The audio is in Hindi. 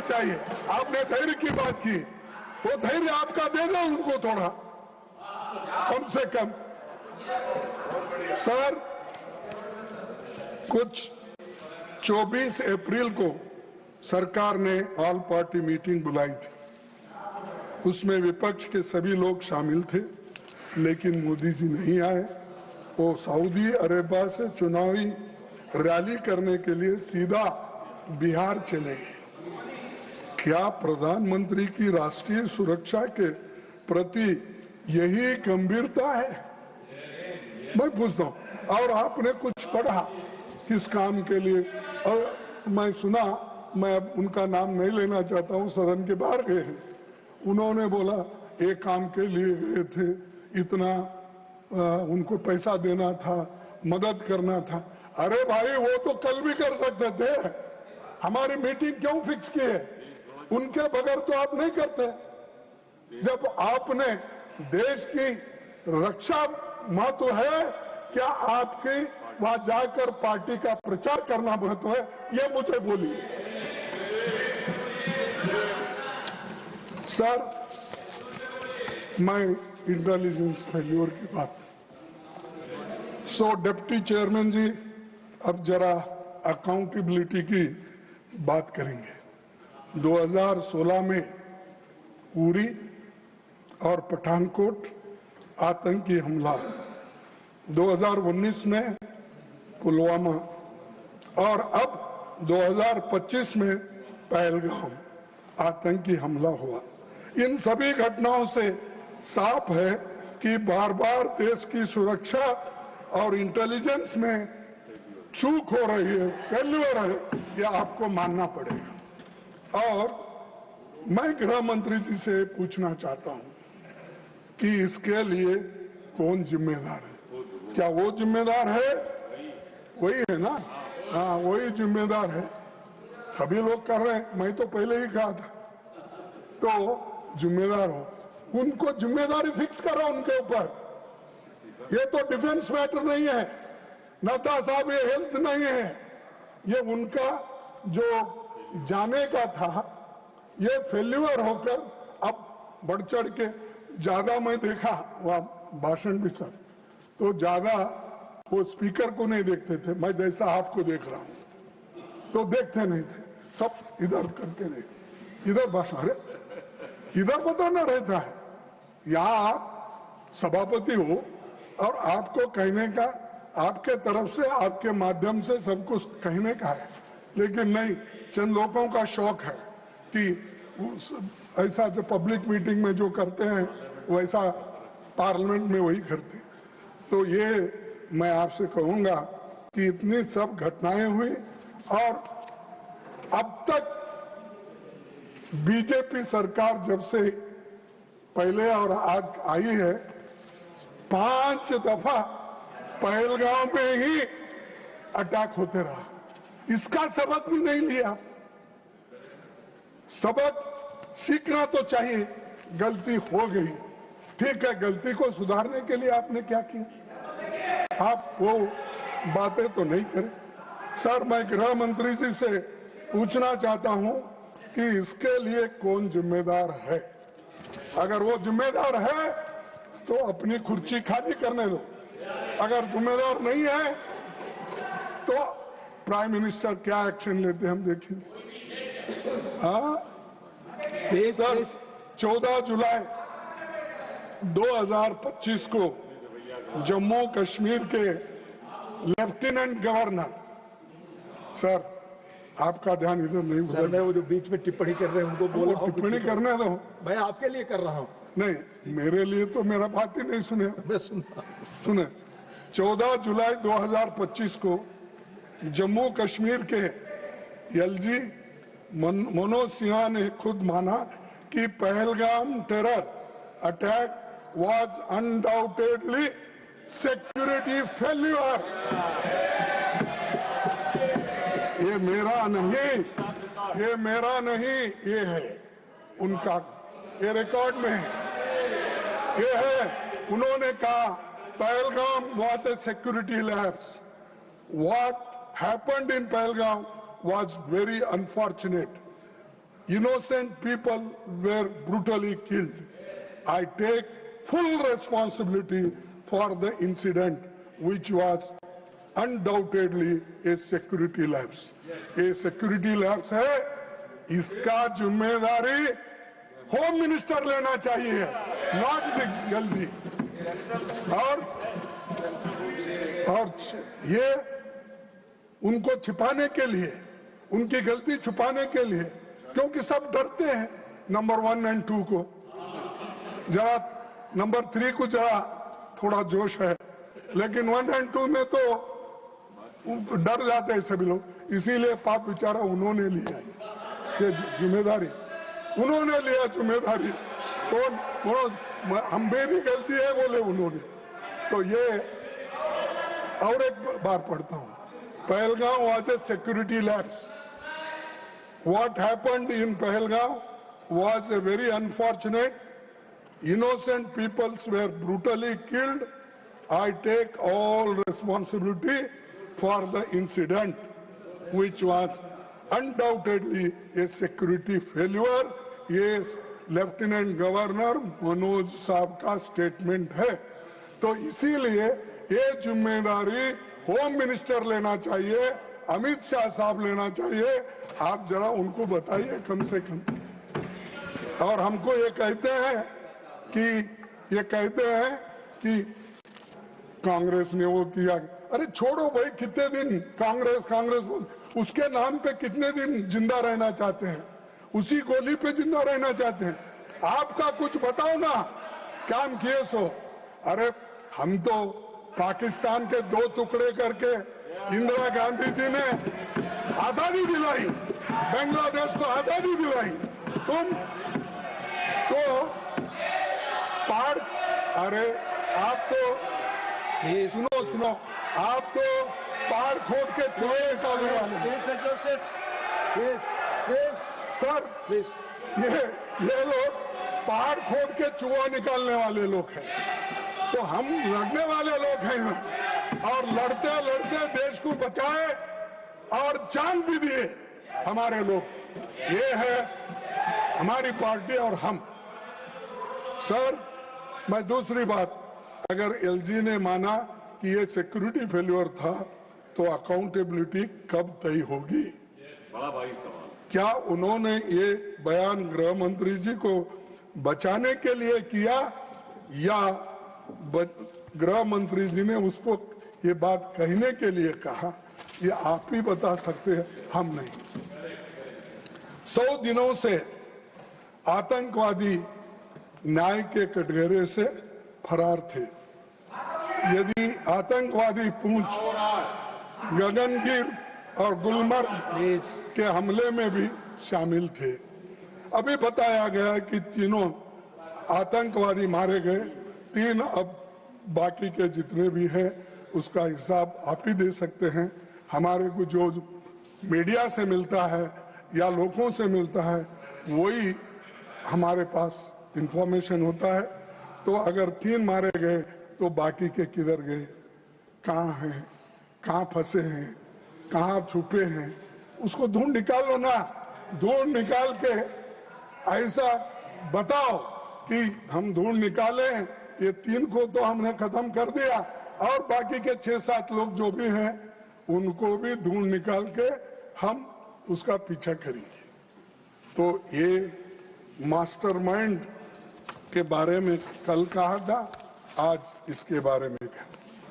चाहिए। आपने धैर्य की बात की, वो धैर्य आपका दे दो उनको थोड़ा, कम से कम। सर, कुछ 24 अप्रैल को सरकार ने ऑल पार्टी मीटिंग बुलाई थी। उसमें विपक्ष के सभी लोग शामिल थे, लेकिन मोदी जी नहीं आए। वो सऊदी अरेबिया से चुनावी रैली करने के लिए सीधा बिहार चले गए। क्या प्रधानमंत्री की राष्ट्रीय सुरक्षा के प्रति यही गंभीरता है? मैं पूछता हूं। और आपने कुछ पढ़ा किस काम के लिए? और मैं सुना, मैं अब उनका नाम नहीं लेना चाहता हूं, सदन के बाहर गए हैं, उन्होंने बोला एक काम के लिए गए थे, इतना उनको पैसा देना था, मदद करना था। अरे भाई, वो तो कल भी कर सकते थे। हमारी मीटिंग क्यों फिक्स की है? उनके बगैर तो आप नहीं करते। जब आपने देश की रक्षा महत्व है, क्या आपकी वहां जाकर पार्टी का प्रचार करना महत्व है? ये मुझे बोलिए। सर, मैं इंटेलिजेंस फेल्योर की बात, डिप्टी चेयरमैन जी, अब जरा अकाउंटेबिलिटी की बात करेंगे। 2016 में उरी और पठानकोट आतंकी हमला, 2019 में पुलवामा और अब 2025 में पहलगाम आतंकी हमला हुआ। इन सभी घटनाओं से साफ है कि बार बार देश की सुरक्षा और इंटेलिजेंस में चूक हो रही है, फेल्यूर है, यह आपको मानना पड़ेगा। और मैं गृह मंत्री जी से पूछना चाहता हूं कि इसके लिए कौन जिम्मेदार है? क्या वो जिम्मेदार है? वही है ना? हाँ, वही जिम्मेदार है। सभी लोग कर रहे हैं, मैं तो पहले ही कहा था। तो जिम्मेदार हो, उनको जिम्मेदारी फिक्स करो उनके ऊपर। ये तो डिफेंस मैटर नहीं है, नड्डा साहब, ये हेल्थ नहीं है, ये उनका जो जाने का था, ये फेल्यूर होकर अब बढ़ चढ़ के ज्यादा, मैं देखा वहां भाषण भी सर, तो ज्यादा वो स्पीकर को नहीं देखते थे, मैं जैसा आपको देख रहा हूं तो देखते नहीं थे, सब इधर करके देख, इधर भाषण, अरे इधर बताना रहता है। यहाँ आप सभापति हो और आपको कहने का, आपके तरफ से, आपके माध्यम से सब कुछ कहने का है, लेकिन नहीं, चंद लोगों का शौक है कि ऐसा जो पब्लिक मीटिंग में जो करते हैं वैसा पार्लियामेंट में वही करते। तो ये मैं आपसे कहूंगा कि इतनी सब घटनाएं हुई और अब तक बीजेपी सरकार जब से पहले और आज आई है, 5 दफा पहलगाम में ही अटैक होते रहा। इसका सबक भी नहीं लिया। सबक सीखना तो चाहिए, गलती हो गई, ठीक है, गलती को सुधारने के लिए आपने क्या किया? आप वो बातें तो नहीं करें। सर, मैं गृह मंत्री जी से पूछना चाहता हूं कि इसके लिए कौन जिम्मेदार है? अगर वो जिम्मेदार है तो अपनी कुर्सी खाली करने दो, अगर जिम्मेदार नहीं है तो प्राइम मिनिस्टर क्या एक्शन लेते हैं हम देखेंगे। हाँ सर, 14 जुलाई 2025 को जम्मू कश्मीर के लेफ्टिनेंट गवर्नर, सर आपका ध्यान इधर नहीं, सर मैं वो जो बीच में टिप्पणी कर रहे हैं उनको बोलो, टिप्पणी करने दो। मैं आपके लिए कर रहा हूं। नहीं, मेरे लिए तो मेरा बात ही नहीं सुने। मैं सुना। सुने, 14 जुलाई 2025 को जम्मू कश्मीर के एलजी मनोज सिन्हा ने खुद माना कि Pahalgam terror attack was undoubtedly security failure। ये मेरा नहीं, ये है उनका, ये रिकॉर्ड में है, ये है। उन्होंने कहा Pahalgam was a security lapse। What happened in Pahalgam was very unfortunate। innocent people were brutally killed. I take full responsibility for the incident, which was undoubtedly a security lapse. A security lapse है, इसका जिम्मेदारी होम मिनिस्टर लेना चाहिए, नॉट द एलजी। और ये उनको छिपाने के लिए, उनकी गलती छुपाने के लिए, क्योंकि सब डरते हैं नंबर 1 और 2 को, जरा नंबर 3 को जरा थोड़ा जोश है, लेकिन 1 और 2 में तो डर जाते हैं सभी लोग। इसीलिए पाप बेचारा उन्होंने लिया ये जिम्मेदारी, उन्होंने लिया जिम्मेदारी। तो हम मेरी गलती है बोले उन्होंने। तो ये और एक बार पढ़ता हूं, Pahalgam was a security lapse. What happened in Pahalgaon was a very unfortunate. Innocent peoples were brutally killed. I take all responsibility for the incident, which was undoubtedly a security failure. Yes, lieutenant governor Manoj साहब का स्टेटमेंट है। तो इसीलिए ये जिम्मेदारी होम मिनिस्टर लेना चाहिए, अमित शाह साहब लेना चाहिए। आप जरा उनको बताइए कम से कम। और हमको ये कहते हैं कि कांग्रेस ने वो किया। अरे छोड़ो भाई, कितने दिन कांग्रेस उसके नाम पे कितने दिन जिंदा रहना चाहते हैं, उसी गोली पे जिंदा रहना चाहते हैं। आपका कुछ बताओ ना, काम किए सो। अरे हम तो पाकिस्तान के 2 टुकड़े करके इंदिरा गांधी जी ने आजादी दिलाई, बांग्लादेश को आजादी दिलाई। तुम तो अरे आप तो सुनो, आप तो पहाड़ खोद के चुहे सर, ये लोग पहाड़ खोद के चूहा निकालने वाले लोग हैं। तो हम लड़ने वाले लोग हैं, और लड़ते लड़ते देश को बचाए और जान भी दिए हमारे लोग। ये है हमारी पार्टी और हम। सर, मैं दूसरी बात, अगर एलजी ने माना कि ये सिक्योरिटी फेल्योर था, तो अकाउंटेबिलिटी कब तय होगी? बड़ा भारी सवाल। क्या उन्होंने ये बयान गृह मंत्री जी को बचाने के लिए किया, या गृह मंत्री जी ने उसको ये बात कहने के लिए कहा? ये आप ही बता सकते हैं, हम नहीं। 100 दिनों से आतंकवादी न्याय के कटघरे से फरार थे। यदि आतंकवादी पूंछ, गगनगिर और गुलमर्ग के हमले में भी शामिल थे। अभी बताया गया कि तीनों आतंकवादी मारे गए, 3 अब बाकी के जितने भी हैं उसका हिसाब आप ही दे सकते हैं। हमारे को जो मीडिया से मिलता है या लोगों से मिलता है, वही हमारे पास इंफॉर्मेशन होता है। तो अगर 3 मारे गए तो बाकी के किधर गए, कहाँ हैं, कहाँ फंसे हैं, कहाँ छुपे हैं, उसको ढूंढ निकालो ना। ढूंढ निकाल के ऐसा बताओ कि हम ढूंढ निकाले, ये 3 को तो हमने खत्म कर दिया, और बाकी के 6-7 लोग जो भी हैं उनको भी ढूंढ निकाल के हम उसका पीछा करेंगे। तो ये मास्टरमाइंड के बारे में कल कहा था, आज इसके बारे में कहा।